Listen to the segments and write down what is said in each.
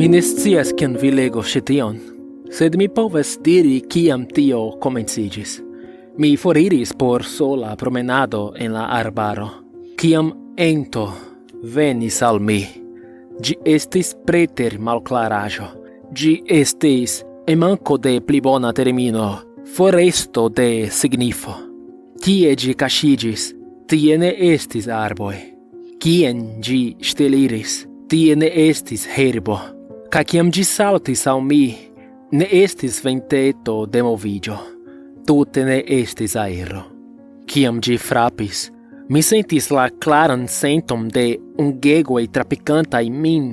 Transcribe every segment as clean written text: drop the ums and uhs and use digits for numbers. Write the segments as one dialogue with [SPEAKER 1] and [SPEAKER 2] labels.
[SPEAKER 1] Mi ne scias kiam vi legos ĉi tion, sed mi povas diri kiam tio komenciĝis. Mi foriris por sola promenado en la arbaro, kiam ento venis al mi. Ĝi estis preter malklaraĵo. Ĝi estis manko de pli bona termino, foresto de signifo. Kie ĝi kaŝiĝis, tie ne estis arboj. Kien ĝi ŝteliris, tie ne estis herbo. Kaj kiam ĝi saltis al mi, ne estis venteto de moviĝo. Tute ne estis aero. Kiam ĝi frapis, mi sentis la klaran senton de ungegoj trapikantaj min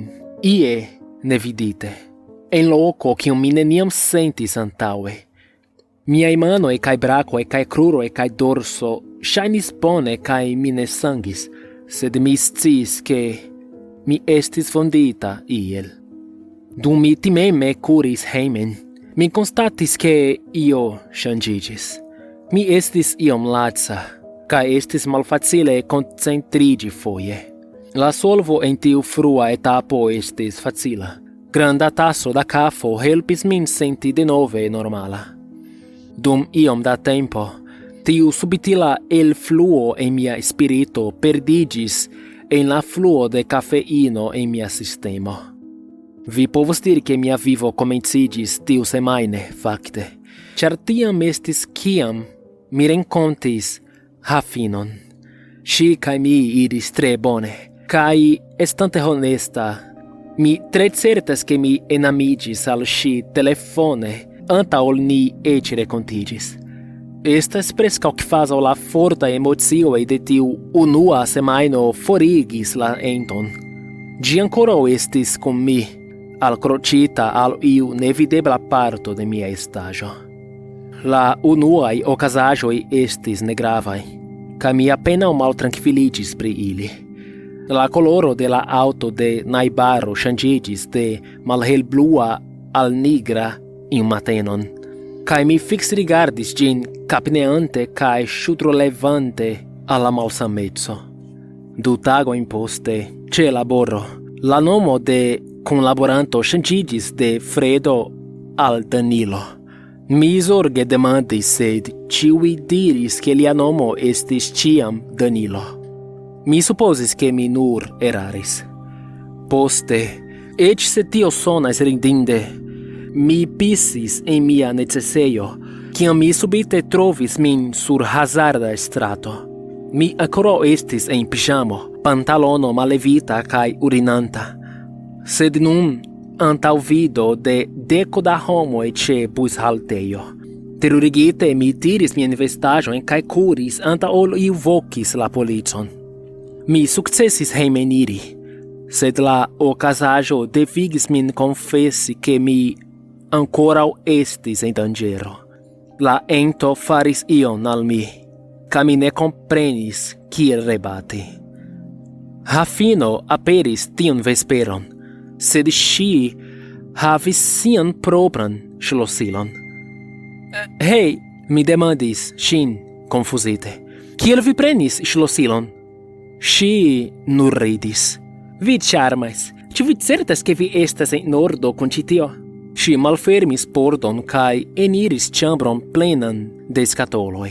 [SPEAKER 1] ie nevidite. En loko kiun mi neniam sentis antaŭe. Miaj manoj kaj brakoj kaj kruroj kaj dorso ŝajnis bone kaj mi ne sangis, sed mi sciis ke mi estis fondita iel. Dum mi timeme kuris hejmen, mi konstatis ke io ŝanĝiĝis. Mi estis iom laca, kaj estis malfacile koncentriĝi foje. La solvo en tiu frua etapo estis facila. Granda taso da kafo helpis min senti denove normala. Dum iom da tempo, tiu subitila elfluo en mia spirito perdiĝis en la fluo de kafeino en mia sistemo. Vi povas diri ke mia vivo komenciĝis tiu semajne, fakte, ĉar tiam estis kiam mi renkontis Hafinon. Ŝi kaj mi iris tre bone, kaj estante honesta, mi tre certas ke mi enamiĝis al ŝi telefone antaŭ ol ni eĉ renkontiĝis. Estas preskaŭ kvazaŭ la fortaj emocioj de tiu unua semajno forigis la enton. Ĝi ankoraŭ estis kun mi, alkroĉita al iu nevidebla parto de mia estaĵo. La unuaj okazaĵoj estis negravaj, kaj mi apenaŭ maltrankviliĝis pri ili. La koloro de la aŭto de najbaro ŝanĝiĝis de malhelblua al nigra iunmatenon, kaj mi fiksrigardis ĝin kapneante kaj ŝultrolevante al la malsameco. 2 tagojn poste, ĉe laboro, la nomo de kunlaboranto ŝanĝiĝis de Fredo al Danilo. Mi zorge demandis, sed ĉiuj diris ke lia nomo estis ĉiam Danilo. Mi supozis ke mi nur eraris. Poste, eĉ se tio sonas ridinde, mi pisis en mia necesejo, kiam mi subite trovis min sur hazarda strato. Mi ankoraŭ estis en piĵamo, pantalono mallevita kaj urinanta. Sed nun, antaŭ vido de deko da homoj ĉe bushaltejo. Terurigite mi tiris miajn vestaĵojn kaj kuris antaŭ ol iu vokis la policon. Mi sukcesis hejmeniri, sed la okazaĵo devigis min konfesi ke mi ankoraŭ estis en danĝero. La ento faris ion al mi, kaj mi ne komprenis kiel rebati. Hafino aperis tiun vesperon, sed ŝi havis sian propran ŝlosilon. Hej, mi demandis ŝin konfuzite. Kiel vi prenis ŝlosilon? Ŝi nur ridis. Vi ĉarmas. Ĉu vi certas ke vi estas en ordo kun ĉi tio? Ŝi malfermis pordon kaj eniris ĉambron plenan de skatoloj.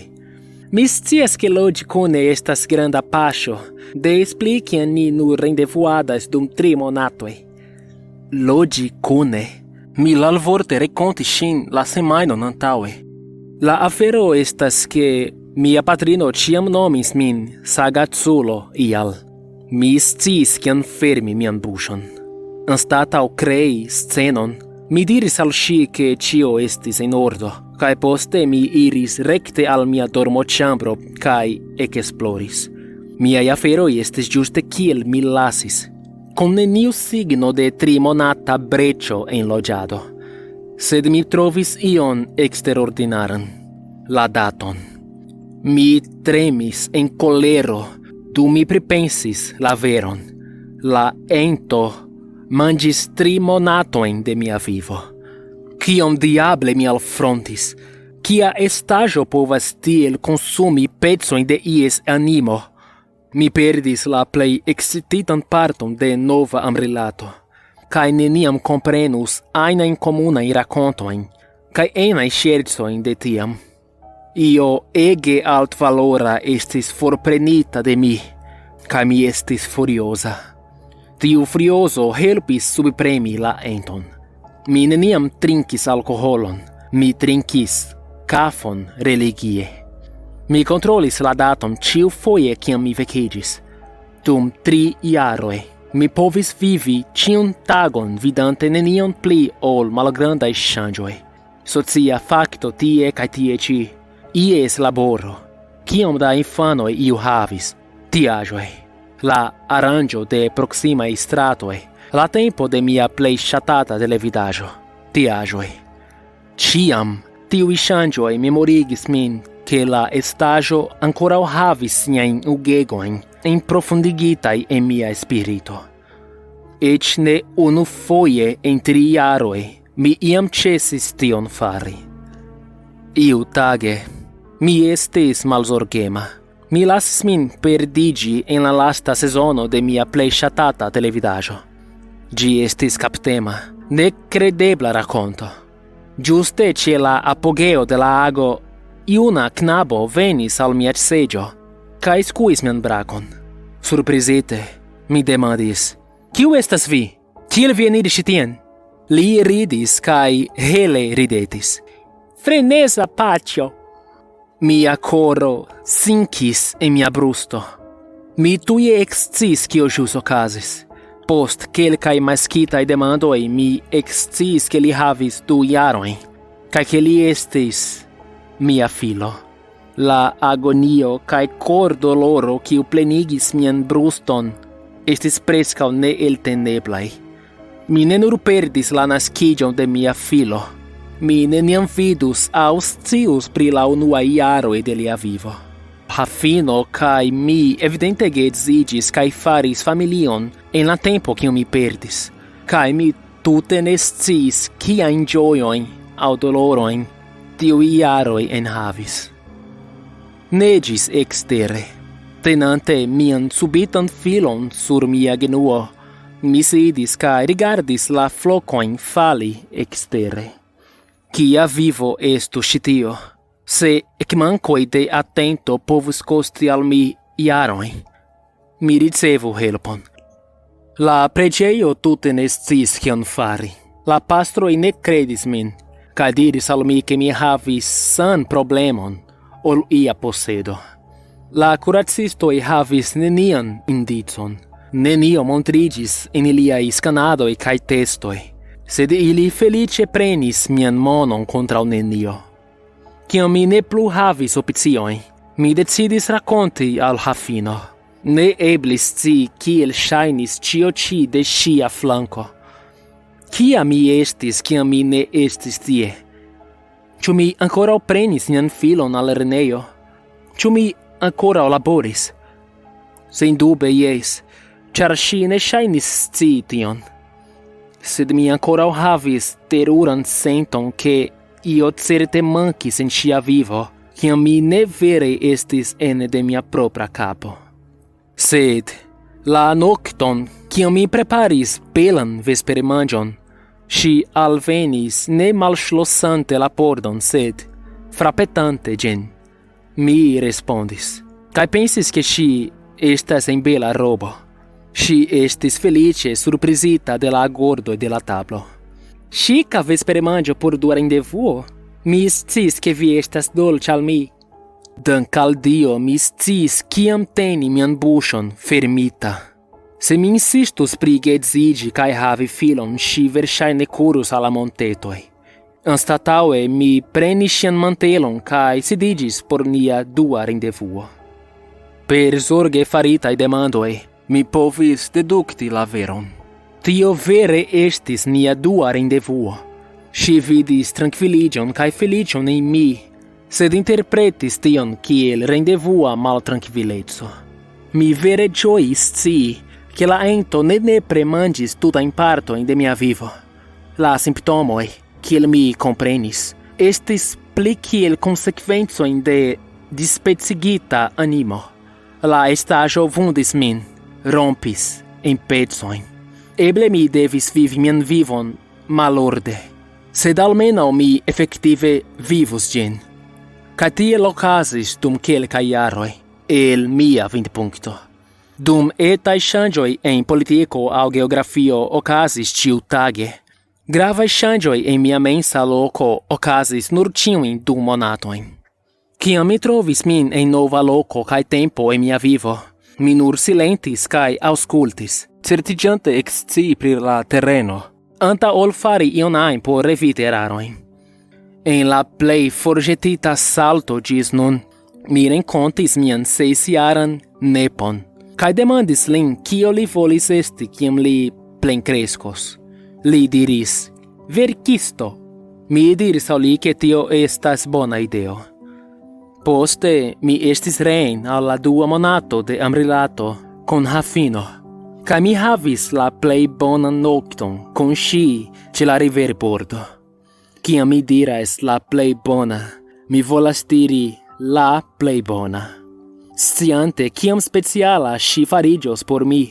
[SPEAKER 1] Mi scias ke loĝi kune estas granda paŝo, des pli kiam ni nur rendevuadas dum 3 monatoj. Loĝi kune. Mi lalvorte renkontis ŝin la semajnon antaŭe. La afero estas ke mia patrino ĉiam nomis min sagaculo ial. Mi sciis kiam fermi mian buŝon. Anstataŭ krei scenon, mi diris al ŝi ke ĉio estis en ordo, kaj poste mi iris rekte al mia dormoĉambro kaj ekesploris. Miaj aferoj estis ĝuste kiel mi lasis, con neniu signo de 3-monata breĉo en loĝado. Sed mi trovis ion eksterordinaran, la daton. Mi tremis en kolero, dum mi pripensis la veron. La ento manĝis 3 monatojn de mia vivo. Kiom diable mi alfrontis? Kia estaĵo povas tiel konsumi pecojn de ies animo? Mi perdis la plej excititan parton de nova amrilato. cae neniam comprenus ainain comunae racontoin, cae enae scherzoin de tiam. Io ege alt valora estis forprenita de mi, cae mi estis furiosa. Tiu furioso helpis subpremi la enton. Mi neniam trinkis alcoholon, mi trinkis kafon religie. Mi controlis la datum ciu foie ciam mi vecigis. Dum 3 jaroi, mi povis vivi ciun tagon vidante nenion pli ol malgrandai ŝanĝoj. Socia facto tie cae tie ci. Ies laboro. Kiom da infanoi iu havis, tiaĵoj. La aranĝo de proksimaj stratoj, la tempo de mia plej ŝatata televidaĵo, tiaĵoj. Ĉiam tiuj ŝanĝoj memorigis min, che la estaĵo ankoraŭ havis siajn ugegojn enprofundigitaj en mia spirito. Eĉ ne unufoje en 3 jaroj mi iam ĉesis tion fari. Iu tage, mi estis malzorgema. Mi lasis min perdiĝi en la lasta sezono de mia plej ŝatata televidaĵo. Ĝi estis kaptema, nekredebla rakonto. Ĝuste ĉe la apogeo de la ago, iuna knabo venis al mia seĝo kaj skuis mian brakon. Surprizite, mi demandis: "Kiu estas vi? Kiel vi eniris ĉi tien?" Li ridis kaj hele ridetis. "Freneza paĉjo." Mia koro sinkis en mia brusto. Mi tuj eksciis kio ĵus okazis. Post kelkaj maskitaj demandoj mi eksciis ke li havis 2 jarojn, kaj ke li estis mia filo. La agonio kaj kordoloro kiu plenigis mian bruston estis preskaŭ neelteneblaj. Mi ne nur perdis la naskiĝon de mia filo, mi neniam vidus aŭ scius pri la unuaj jaroj de lia vivo. Pafino kaj mi evidentege edziĝis kaj faris familion en la tempo kiun mi perdis, kaj mi tute ne sciis kiajn ĝojojn aŭ dolorojn tiuj jaroj enhavis. Neĝis ekstere. Tenante mian subitan filon sur mia genuo, mi sidis kaj rigardis la flokojn fali ekstere. Kia vivo estu ĉi tio, se ekmankoj de atento povus kosti al mi jarojn? Mi ricevu helpon. La preĝejo tute ne sciis kion fari. La pastroj ne kredis min, kaj diris al mi ke mi havis sanproblemon ol ia posedo. La kuracistoj havis nenian indicon. Nenio montriĝis en iliaj skanadoj kaj testoj. Sed ili felice prenis mian monon kontraŭ nenio. Kiam mi ne plu havis opciojn, mi decidis rakonti al Hafino. Ne eblis scii kiel ŝajnis ĉio ĉi de ŝia flanko. Kia mi estis, kiam mi ne estis tie? Ĉu mi ankoraŭ prenis nian filon al lernejo? Ĉu mi ankoraŭ laboris? Sendube jes, ĉar ŝi ne ŝajnis scii tion. Sed mi ankoraŭ havis teruran senton ke io certe mankis en ŝia vivo, kiam mi ne vere estis ene de mia propra kapo. Sed la nokton, kiam mi preparis belan vespermanĝon, ŝi alvenis ne malŝlosante la pordon, sed frapetante ĝin. Mi respondis, kaj pensis ke ŝi estas en bela robo. Ŝi estis felice surprizita de la agordo de la tablo. "Ŝika vespermanĝo por dua rendevuo? Mi sciis ke vi estas dolĉa al mi." Dank al Dio mi sciis kiam teni mian buŝon fermita. Se mi insistus pri geedziĝi kaj havi filon, ŝi verŝajne kurus al la montetoj. Anstataŭe mi prenis ŝian mantelon kaj sidiĝis por nia dua rendevuo. Per zorge faritaj demandoj, mi povis dedukti la veron. Tio vere estis nia dua rendevuo. Ŝi vidis trankviliĝon kaj feliĉon en mi, sed interpretis tion kiel rendevua maltrankvileco. Mi vere ĝojis scii, ke la ento ne nepre manĝis tutajn partojn de mia vivo. La simptomoj, kiel mi komprenis, estis pli kiel konsekvencojn de dispecigita animo. La estaĵo vundis min, rompis en pecojn. eble mi devis vivi mian vivon malorde, sed almeno mi effektive vivus gin. Ca tiel okazis dum kelkaj jaroj, el mia vidpunkto. Dum etaj ŝanĝoj en politiko aŭ geografio okazis ĉiutage. Gravaj ŝanĝoj en mia mensa loko okazis nur ĉiujn 2 monatojn. Kiam mi trovis min en nova loko kaj tempo en mia vivo, mi nur silentis kaj aŭskultis, certiĝante ekscii pri la terreno, antaŭ ol fari ion ajn por eviti erarojn. En la plej forĵetita salto ĝis nun, mi renkontis mian 6-jaran nepon, kaj demandis lin kio li volis esti kiam li plenkreskos. Li diris, verkisto. Mi diris al li ke tio estas bona ideo. Poste mi estis reen al la 2 monato de amrilato kun Hafino, kaj mi havis la plej bonan nokton kun ŝi ĉe la riverbordo. Kiam mi diras la plej bona, mi volas diri la plej bona. Sciante kiam speciala ŝi fariĝos por mi,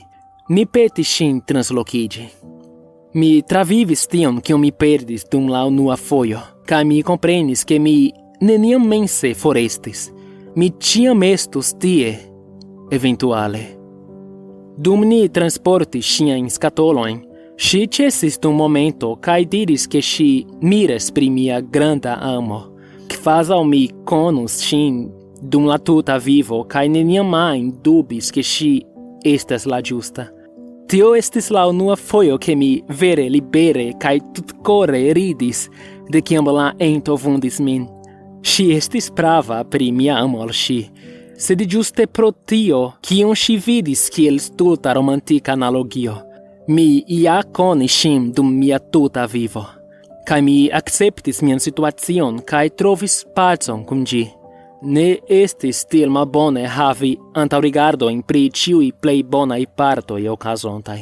[SPEAKER 1] mi petis ŝin translokiĝi. Mi travivis tion kion mi perdis dum la unua fojo, kaj mi komprenis ke mi neniam mense forestis. Mi ĉiam estus tie, eventuale. Dum ni transportis ŝiajn skatolojn, ŝi ĉesis dum momento kaj diris ke ŝi miras pri mia granda amo, kvazaŭ mi konus ŝin dum la tuta vivo kaj neniam ajn dubis ke ŝi estas la ĝusta. Tio estis la unua fojo ke mi vere libere kaj tutkore ridis de kiam la ento vundis min. Ŝi estis prava pri mia amo al ŝi, sed ĝuste pro tio, kion ŝi vidis kiel stulta romantika analogio, mi ja konis ŝin dum mia tuta vivo, kaj mi akceptis mian situacion kaj trovis pacon kun ĝi. Ne estis tiel malbone havi antaŭrigardojn pri ĉiuj plej bonaj partoj okazontaj.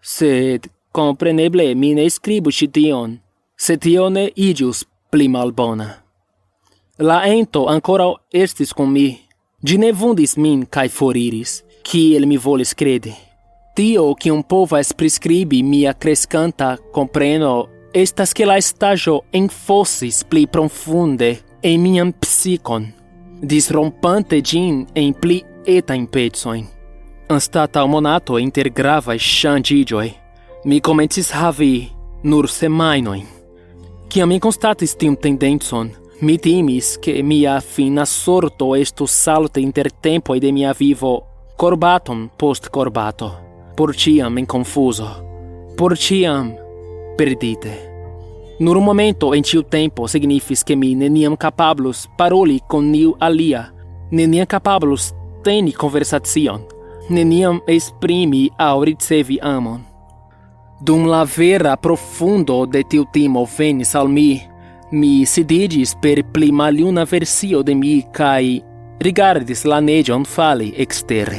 [SPEAKER 1] Sed kompreneble mi ne skribu ĉi tion, se tio ne iĝus pli malbona. La ento ankoraŭ estis kun mi. Ĝi ne vundis min kaj foriris, kiel mi volis kredi. Tio, kion povas priskribi mia kreskanta kompreno, estas ke la estaĵo enfosis pli profunde en mian psikon, disrompante ĝin en pli etajn pecojn. Anstataŭ monato inter gravaj ŝanĝiĝoj, mi komencis havi nur semajnojn. Kiam mi konstatis tiun tendencon, mi timis ke mia fina sorto estus salte intertempoj de mia vivo korbaton post korbato, por ĉiam en konfuzo, por ĉiam perdite. Nur momento en ĉiu tempo signifis ke mi neniam kapablus paroli kun iu alia, neniam kapablus teni konversacion, neniam esprimi aŭ ricevi amon. Dum la vera profundo de tiu timo venis al mi, mi sidiĝis per pli maljuna versio de mi kaj rigardis la neĝon fali ekstere.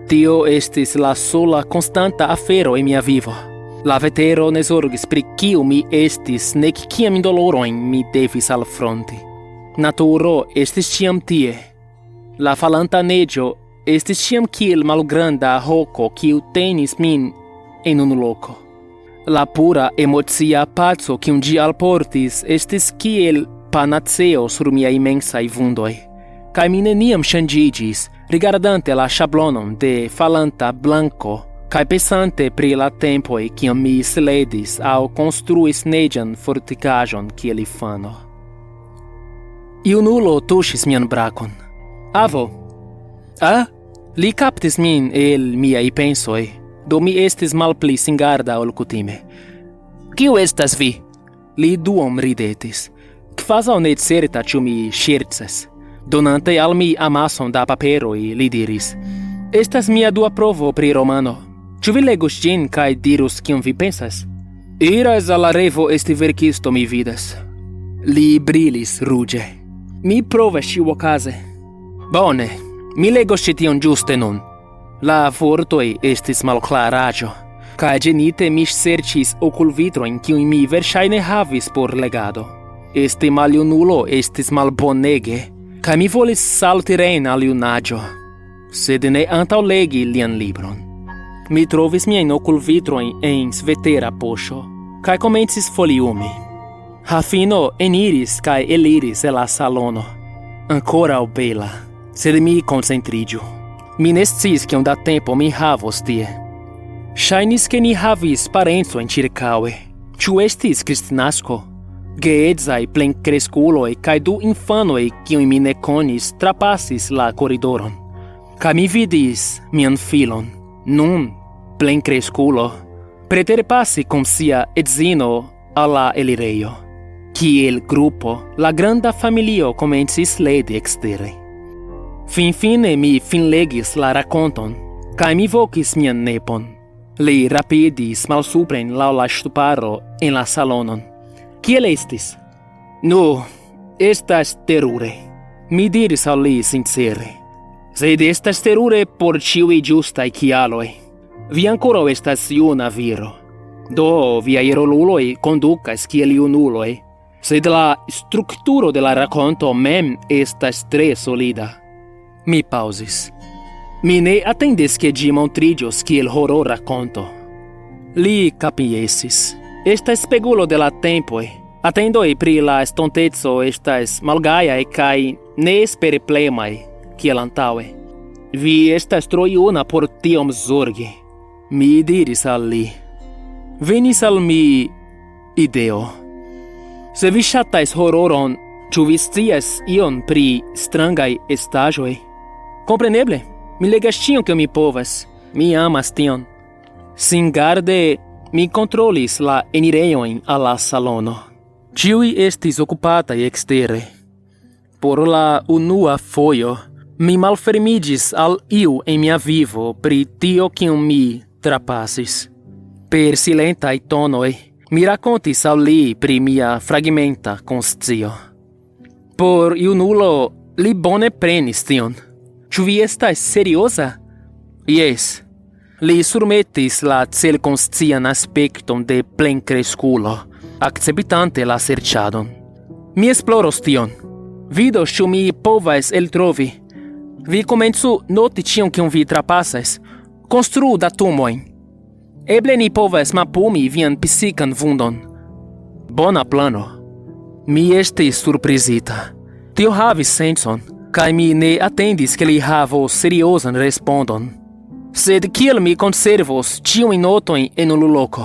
[SPEAKER 1] Tio estis la sola konstanta afero en mia vivo. La vetero ne zorgis pri kiu mi estis, nek kiam dolorojn mi devis alfronti. Naturo estis ĉiam tie. La falanta neĝo estis ĉiam kiel malgranda hoko kiu tenis min en unu loko. La pura emocia paco kiun ĝi alportis estis kiel panaceo sur miaj imensaj vundoj. Kaj mi neniam ŝanĝiĝis, rigardante la ŝablonon de falanta blanko, kaj pensante pri la tempoj kiam mi sledis aŭ konstruis neĝan fortikaĵon kiel infano. Junulo tuŝis mian brakon. Avo! Li kaptis min el miaj pensoj, do mi estis malpli singarda ol kutime. Kiu estas vi? Li duom ridetis. Kvazaŭ ne certa ĉu mi ŝercas. Donante al mi amason da paperoj, li diris: Estas mia dua provo pri romano. Ĉu vi legus ĝin kaj dirus kion vi pensas? Iras al la revo esti verkisto, mi vidas. Li brilis ruĝe. Mi provas ĉiuokaze. Bone, mi legos ĉi tion ĝuste nun. La vortoj estis malklaraĵo, kaj ĝenite mi serĉis okulvitrojn kiujn mi verŝajne havis por legado. Esti maljunulo estis malbonege, kaj mi volis salti reen al junaĝo, sed ne antaŭlegi lian libron. mi trovis miajn okulvitrojn en svetera poŝo, kaj komencis foliumi. Hafino eniris kaj eliris el la salono. Ankoraŭ bela, sed mi koncentriĝu. Mi ne sciis kiom da tempo mi havos tie. Ŝajnis ke ni havis parencojn ĉirkaŭe. Ĉu estis kristnasko? Geedzaj plenkreskuloj kaj 2 infanoj, kiujn mi ne konis, trapasis la koridoron. Kaj mi vidis mian filon, nun plenkreskulo, preterpasi kun sia edzino al la elirejo. Kiel grupo, la granda familio komencis ledi ekstere. Finfine mi finlegis la rakonton, kaj mi vokis mian nepon. Li rapidis malsupren laŭ la ŝtuparo en la salonon. Kiel estis? Nu, estas terure, mi diris al li sincere. Sed estas terure por ĉiuj ĝustaj kialoj. Vi ankoraŭ estas juna viro. Do viaj roluloj kondukas kiel junuloj, sed la strukturo de la rakonto mem estas tre solida. Mi paŭzis. Mi ne atendis ke ĝi montriĝos kiel horora rakonto. Li kapjesis. Estas spegulo de la tempoj. Atendoj pri la estonteco estas malgajaj kaj neesperplemaj, kiel antaŭe. Vi estas tro juna por tiom zorgi, mi diris al li. Venis al mi ideo. Se vi ŝatas hororon, ĉu vi scias ion pri strangaj estaĵoj? Kompreneble, mi legas ĉion kion mi povas. Mi amas tion. Singarde mi kontrolis la enirejojn al la salono. Ĉiuj estis okupataj ekstere. Por la unua fojo, mi malfermiĝis al iu en mia vivo pri tio kion mi trapasis. Per silentaj tonoj, mi rakontis al li pri mia fragmenta konscio. Por junulo, li bone prenis tion. Ĉu vi estas serioza? Jes. Li surmetis la celkonscian aspekton de plenkreskulo, akceptante la serĉadon. Mi esploros tion. Vidos ĉu mi povas eltrovi. Vi komencu noti ĉion kion vi trapasas. Konstruu datumojn. Eble ni povas mapumi vian psikan vundon. Bona plano. Mi estis surprizita. Tio havis sencon, kaj mi ne atendis ke li havos seriozan respondon. Sed kiel mi konservos ĉiujn notojn en unu loko?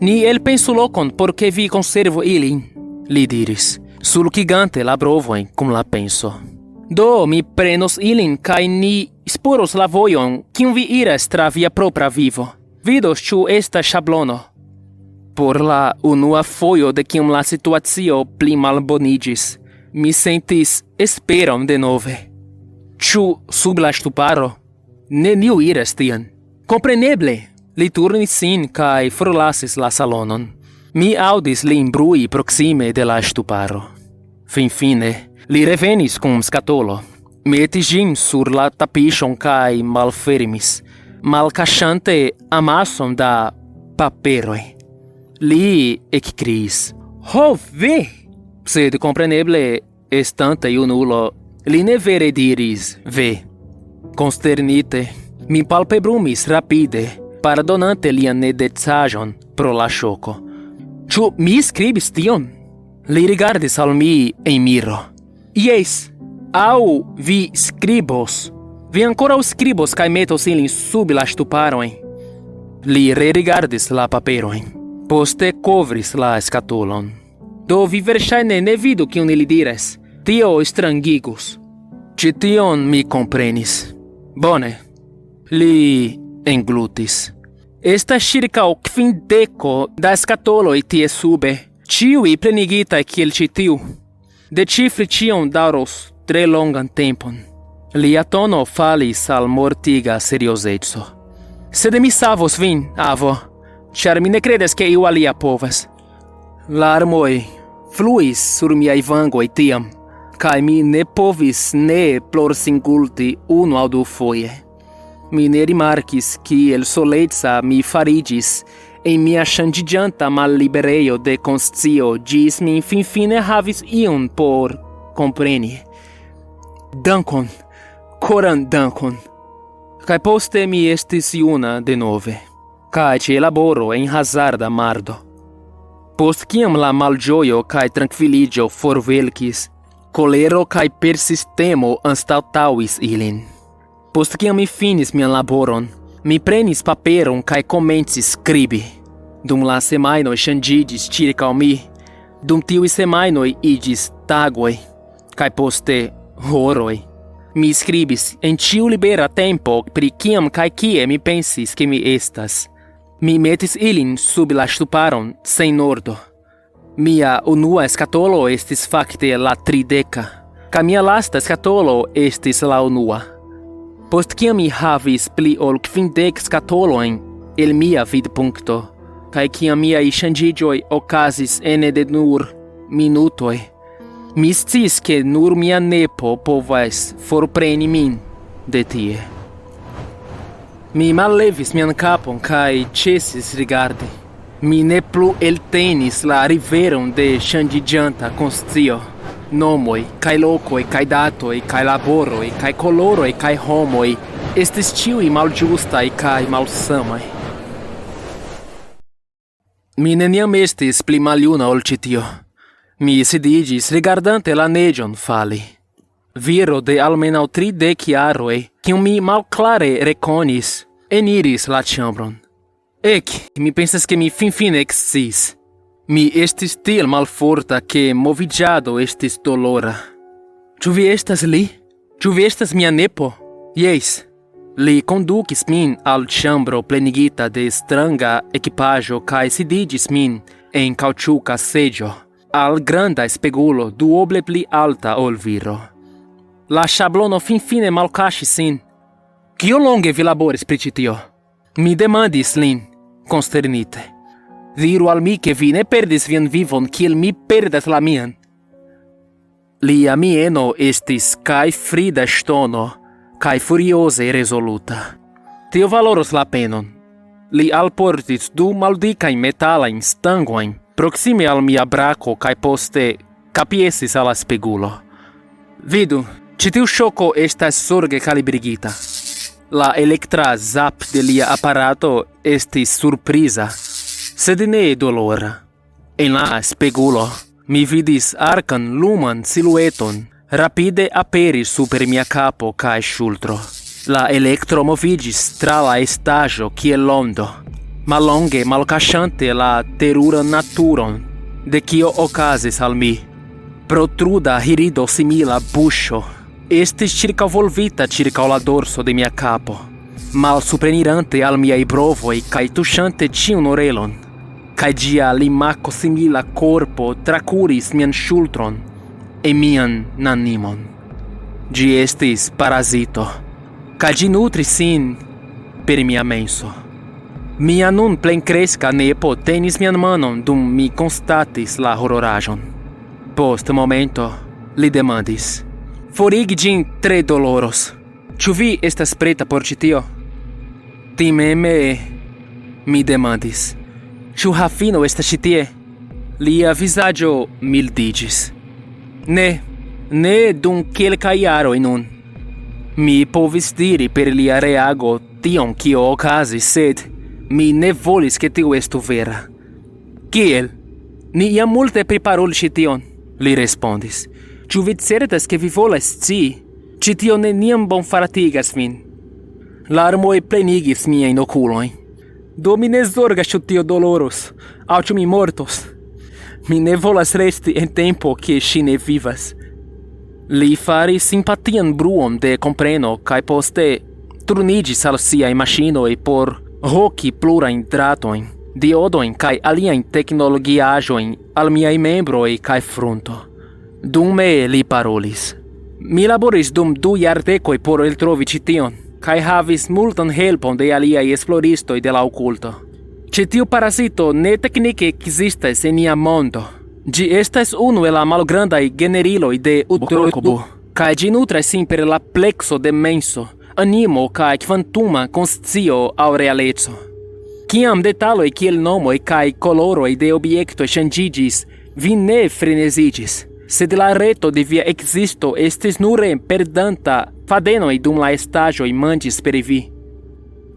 [SPEAKER 1] Ni elpensu lokon por ke vi konservu ilin, li diris, sulkigante la brovojn kun la penso. Do mi prenos ilin kaj ni esploros la vojon kiun vi iras tra via propra vivo. Vidos ĉu estas ŝablono. Por la unua fojo de kiam la situacio pli malboniĝis, mi sentis esperon denove. Ĉu sub la ŝtuparo? Neniu iras tien. Kompreneble, li turnis sin kaj forlasis la salonon. Mi aŭdis lin brui proksime de la ŝtuparo. Finfine, li revenis kun skatolo. Metis ĝin sur la tapiŝon kaj malfermis, malkaŝante amason da paperoj. Li ekkriis: Ho, ve! Sed kompreneble, estante junulo, li ne vere diris ve. Consternite, mi palpebrumis rapide, pardonante lian nedecaĵon pro la ŝoko. Ĉu mi skribis tion? Li rigardis al mi en miro. Jes, aŭ vi skribos. Vi ankoraŭ skribos kaj metos ilin sub la ŝtuparojn. Li rerigardis la paperojn. Poste kovris la skatolon. Do vi verŝajne ne vidu kion ili diras. Tio strangigus. Ĉi tion mi komprenis. Bone. Li englutis. Estas ĉirkaŭ 50 da skatoloj tie sube, ĉiuj plenigitaj kiel ĉi tiu. Decifri ĉion daŭros tre longan tempon. Lia tono falis al mortiga seriozeco. Sed mi savos vin, avo, ĉar mi ne kredas ke iu alia povas. Larmoj fluis sur miaj vangoj tiam, kaj mi ne povis ne plorsingulti unu aŭ du foje. Mi ne rimarkis kiel soleca mi fariĝis en mia ŝanĝiĝanta malliberejo de konscio ĝis mi finfine havis ion por kompreni. Dankon, koran dankon. Kai poste mi estis juna denove, kai ci laboro en hazarda mardo. Post kiam la malgioio kai tranquilligio forvelkis, colero kai persistemo anstataŭis ilin. Post kiam mi finis mian laboron, mi prenis paperon kai komencis skribi. Dum la semajnoj ŝanĝiĝis ĉirkaŭ mi, dum tiuj semajnoj iĝis tagoj, kai poste horoj. Mi skribis en ĉiu libera tempo pri kiam kaj kie mi pensis ke mi estas. Mi metis ilin sub la ŝtuparon sen ordo. Mia unua skatolo estis fakte la 30, kaj mia lasta skatolo estis la unua. Post kiam mi havis pli ol 50 skatolojn el mia vidpunkto, kaj kiam miaj ŝanĝiĝoj okazis ene de nur minutoj, mi sciis ke nur mia nepo povas forpreni min de tie. Mi mallevis mian kapon kaj ĉesis rigardi. Mi ne plu eltenis la riveron de ŝanĝiĝanta konscio. Nomoj, kaj lokoj, kaj datoj, kaj laboroj, kaj koloroj, kaj homoj estis ĉiuj malĝustaj kaj malsamaj. Mi neniam estis pli maljuna ol ĉi tio. Mi sidiĝis rigardante la neĝon fali. Viro de almenaŭ 30 jaroj, kiun mi malklare rekonis, eniris la ĉambron. Ek, mi pensas ke mi finfine eksciis. Mi estis tiel malforta ke moviĝado estis dolora. Ĉu vi estas li? Ĉu vi estas mia nepo? Jes. Li kondukis min al ĉambro plenigita de stranga ekipaĵo kaj sidigis min en kaŭĉuka seĝo al granda spegulo duoble pli alta ol viro. La ŝablono finfine malkaŝis sin. Kio longe vi laboris pri ĉi tio? Mi demandis lin, konsternite. Diru al mi ke vi ne perdis vian vivon kiel mi perdas la mian. Lia mieno estis kaj frida ŝtono, kaj furioze rezoluta. Tio valoros la penon. Li alportis 2 maldikajn metalajn stangojn proksime al mia brako kaj poste kapjesis al la spegulo. Vidu, ĉi tiu ŝoko estas zorge kalibrigita. La elektra zap de lia aparato estis surpriza, sed ne dolora. En la spegulo mi vidis arkan luman silueton rapide aperi super mia kapo kaj ŝultro. La elektro moviĝis tra la estaĵo kiel londo, mallonge malkaŝante la teruran naturon de kio okazis al mi. Protruda hirido simila buŝo estis ĉirkaŭvolvita ĉirkaŭ la dorso de mia kapo, malsuprenirante al miaj brovoj kaj tuŝante ĉiun orelon, kaj ĝia limako simila korpo trakuris mian ŝultron e mian nanimon. Ĝi estis parazito, kaj ĝi nutris sin per mia menso. Mia nun plenkreska nepo tenis mian manon dum mi konstatis la hororaĵon. Post momento li demandis: "Forigi ĝin tre doloros. Ĉu vi estas preta por ĉi tio?" Timeme mi demandis: "Ĉu Hafino estas ĉi tie?" Lia vizaĝo mildiĝis. Ne dum kelkaj jaroj nun. Mi povis diri per lia reago tion kio okazis, sed mi ne volis ke tio estu vera. "Kiel? Ni jam multe priparolis ĉi tion," li respondis. "Ĉu vi certas ke vi volas scii? Ĉi tio neniam bonfartigas min." Larmoj plenigis miajn okulojn. "Do mi ne zorgas ĉu tio doloros, aŭ ĉu mi mortos. Mi ne volas resti en tempo kie ŝi ne vivas." Li faris simpatian bruon de kompreno kaj poste turniĝis al siaj maŝinoj por hoki plurajn dratojn, diodojn kaj aliajn teknologiaĵojn al miaj membroj kaj frunto. Dume li parolis: "Mi laboris dum 2 jardekoj por eltrovi ĉi tion, kaj havis multan helpon de aliaj esploristoj de la okulto. Ĉi tiu parazito ne teknike ekzistas en nia mondo. Ĝi estas unu el la malgrandaj generiloj de Utrokubo, kaj ĝi nutras sin per la plekso de menso, animo kaj kvantuma konscio aŭ realeco. Kiam detaloj kiel nomoj kaj koloroj de objektoj ŝanĝiĝis, vi ne freneziĝis, sed la reto de via ekzisto estis nur perdanta fadenoi dum la estagioi manĝis per vi.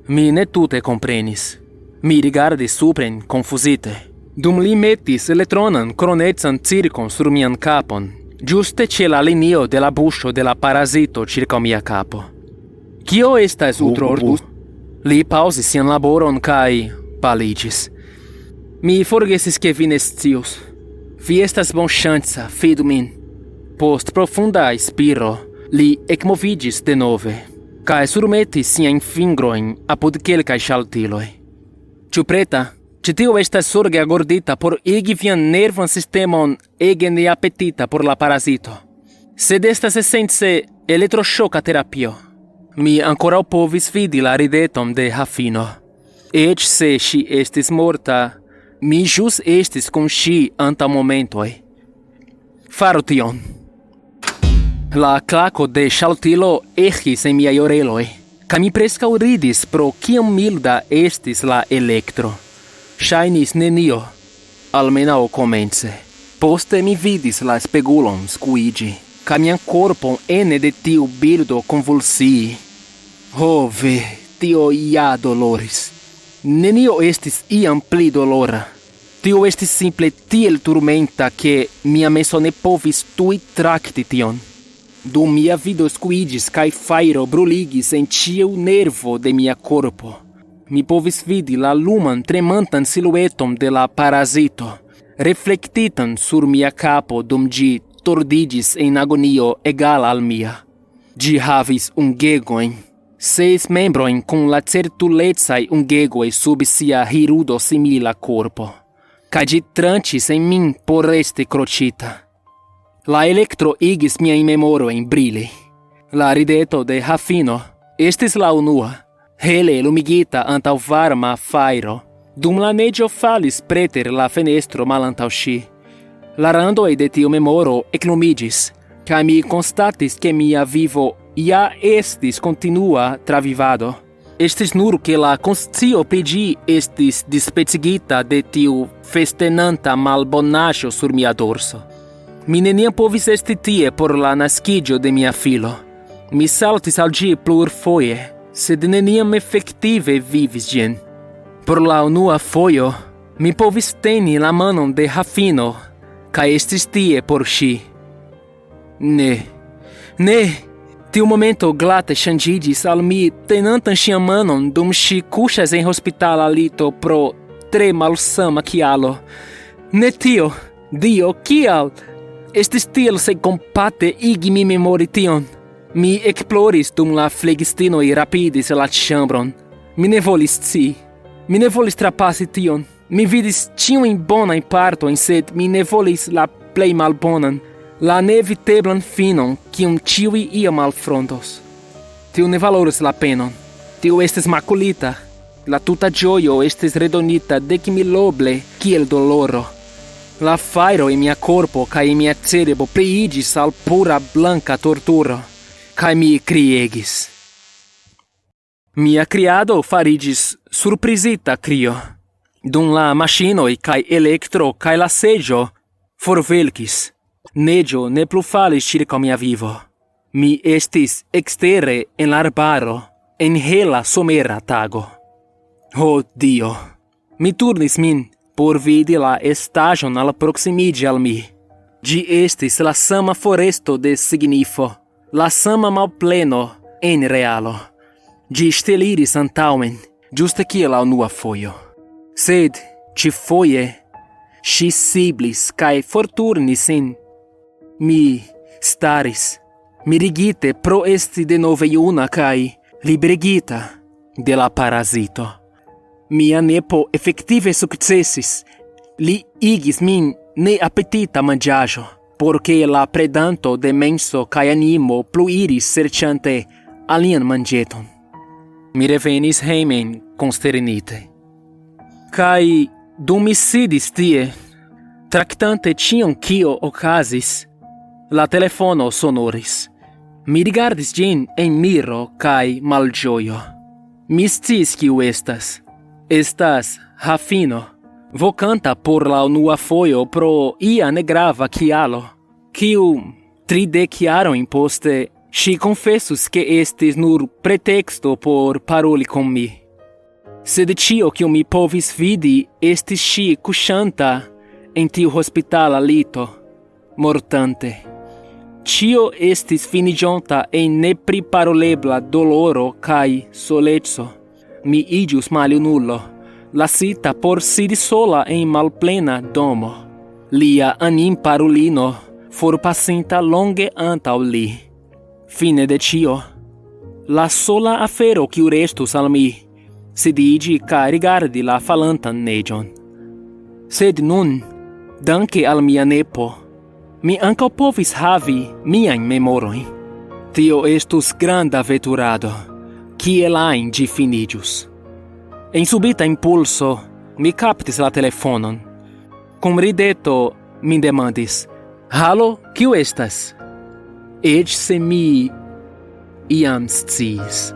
[SPEAKER 1] Mi ne tute komprenis. Mi rigardis supren confusite. Dum li metis elektronan kronecan cirkon sur mian kapon, ĝuste ĉe la linio de la buŝo de la parazito ĉirkaŭ mia kapo. Kio estas ultrordus? Li paŭzis sian laboron kaj paliĝis. Mi forgesis ke vi ne scius. Vi estas bonŝanca, fidu min. Post profunda inspiro, li ekmoviĝis denove, kaj surmetis siajn fingrojn apud kelkaj ŝaltiloj. Ĉu preta? Ĉi tio estas zorge agordita por igi vian nervan sistemon ege neapetita por la parazito. Sed estas esence elektroŝoka terapio. Mi ankoraŭ povis vidi la rideton de Hafino. Eĉ se ŝi estis morta, mi ĵus estis kun ŝi antaŭ momentoj. Faru tion. La klako de ŝaltilo eĥis en miaj oreloj, kaj mi preskaŭ ridis pro kiom milda estis la elektro. Ŝajnis nenio, almenaŭ komence. Poste mi vidis la spegulon skuiĝi, kaj mian korpon ene de tiu bildo konvulsii. Ho ve, tio ja doloris. Nenio estis iam pli dolora. Tio estis simple tiel turmenta, ke mia menso ne povis tuj trakti tion. Dum mia vido skuiĝis kaj fajro bruligis en ĉiu nervo de mia korpo. Mi povis vidi la luman tremantan silueton de la parazito, reflektitan sur mia kapo dum ĝi tordiĝis en agonio egala al mia. Ĝi havis ungegojn, 6 membrojn kun la certulecaj ungegoj sub sia hirudo simila korpo, kaj ĝi tranĉis en min por resti kroĉita. La elektro igis miajn memorojn brili. La rideto de Hafino estis la unua, hele lumigita antaŭ varma fajro, dum la neĝo falis preter la fenestro malantaŭ ŝi. La randoj de tiu memoro eklumiĝis, kaj mi konstatis ke mia vivo ja estis kontinua travivado. Estis nur ke la konscio pri ĝi estis dispecigita de tiu festenanta malbonaĵo sur mia dorso. Mi neniam povis esti tie por la naskiĝo de mia filo. Mi saltis al ĝi plurfoje, sed neniam efektive vivis ĝin. Por la unua fojo, mi povis teni la manon de Hafino, kaj estis tie por ŝi. Ne! Tiu momento glate ŝanĝiĝis al mi tenantan ŝian manon dum ŝi kuŝas en hospitala lito pro tre malsama kialo. Ne tio! Dio, kial? Estis tiel senkompate igi mi memori tion. Mi ekploris dum la flegistinoj rapidis la ĉambron. Mi ne volis scii. Mi ne volis trapasi tion. Mi vidis ĉiujn bonajn partojn, sed mi ne volis la plej malbonan, la neeviteblan finon, kiun ĉiuj iam alfrontos. Tio ne valoris la penon. Tio estis makulita. La tuta ĝojo estis redonita dekmiloble kiel doloro. La fajro en mia korpo kaj en mia cerbo pliiĝis al pura blanka torturo, kaj mi kriegis. Mia kriado fariĝis surprizita krio. Dum la maŝinoj kaj elektro kaj la seĝo forvelkis. Neĝo ne plu falis ĉirkaŭ mia vivo. Mi estis ekstere en la arbaro en hela somera tago. Ho Dio! Mi turnis min por vidi la estaĵon alproksimiĝi al mi. Ĝi estis la sama foresto de signifo, la sama malpleno en realo. Ĝi ŝteliris antaŭen, ĝuste kiel la unua fojo. Sed ĉifoje ŝi siblis kaj forturnis sin. Mi staris, mirigite pro esti denove juna kaj liberigita de la parazito. Mia nepo efektive sukcesis. Li igis min neapetita manĝaĵo, porke la predanto de menso kaj animo pluiris serĉante alian manĝeton. Mi revenis hejmen konsternite. Kaj dum mi sidis tie, traktante ĉion kio okazis, la telefono sonoris. Mi rigardis ĝin en miro kaj malĝojo. Mi sciis kiu estas. Estas Hafino, vokanta por la unua fojo pro ia negrava kialo, kiu 30 jarojn poste Si confessus que estis nur pretexto por paroli con mi. Sed cio quio mi povis vidi estis si cushanta en tiu hospitala lito, mortante. Cio estis finigonta en nepriparolebla doloro cae solezo. Mi igius maliunulo, lasita por sidi sola en malplena domo. Lia anim parulino forpasinta longe antau li. Fine de cio, la sola afero quiu restus al mi, sidigi ca rigardi la falantan negion. Sed nun, danke al mia nepo, mi anco povis havi miain memoroin. Tio estus granda veturado, kiel ain gi finigius. En subita impulso, mi captis la telefonon. Cum rideto, mi demandis, "Halo, kiu estas?" Ec se mi iam sciis.